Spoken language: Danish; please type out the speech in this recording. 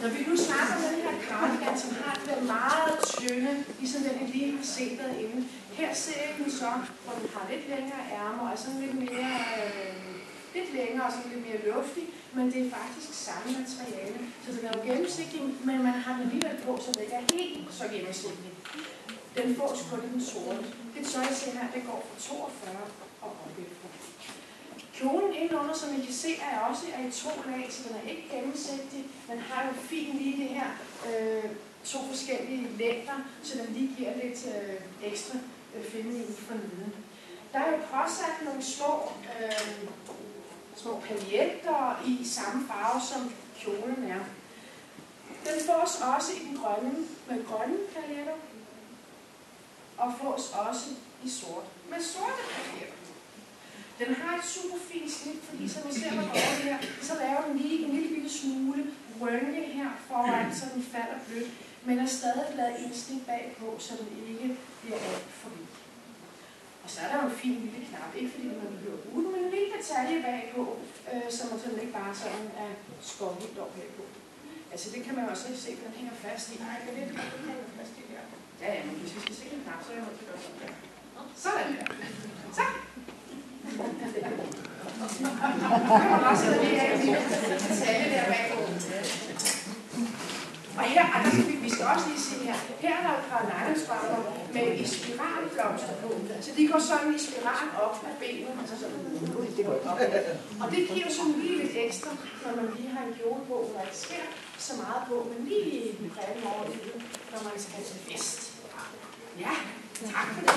Når vi nu snakker om den her cardigan, som har det meget tynde, ligesom den jeg lige har set derinde. Her ser jeg den så, hvor den har lidt længere ærmer og sådan lidt mere, lidt længere og sådan lidt mere luftig, men det er faktisk samme materiale. Så den er jo gennemsigtig, men man har den alligevel på, så det ikke er helt så gennemsigtig. Den får kun i den sorte. Det tøj, jeg ser her, det går fra 42 og op efter. Kjolen indenunder, som I kan se, er også i 2 lag, så den er ikke gennemsigtig. Man har jo fint lige det her 2 forskellige længder, så den lige giver lidt ekstra feminin for neden. Der er jo påsat nogle små paljetter i samme farve, som kjolen er. Den fås også i den grønne, med grønne paljetter, og fås også i sort, med sorte paljetter. Den har et super fint snit, fordi som I ser mig over her, så laver den lige en lille bitte smule rynke her foran, så den falder blødt, men er stadig lavet indsnit bagpå, så den ikke bliver alt for hvid. Og så er der jo en fin lille knap, ikke fordi man behøver at bruge den, men en lille detalje bagpå, så man sådan ikke bare sådan er skåret helt op bagpå. Altså det kan man jo også ikke se, for den hænger fast i. Nej, det er lidt, den hænger fast i der. Ja, men hvis vi skal se den knap, så er jeg nødt til at gøre sådan der. Sådan der. Så. Og her, vi skal også lige se her, her er der et par nylonstrømper med i spiralblomster på, så de går sådan i spiral op af benet, altså sådan, det går op. Og det giver sådan lige lidt ekstra, når man lige har en kjole på, hvor der ikke sker så meget på, men lige prægen over i det, når man skal til fest. Ja, tak for det.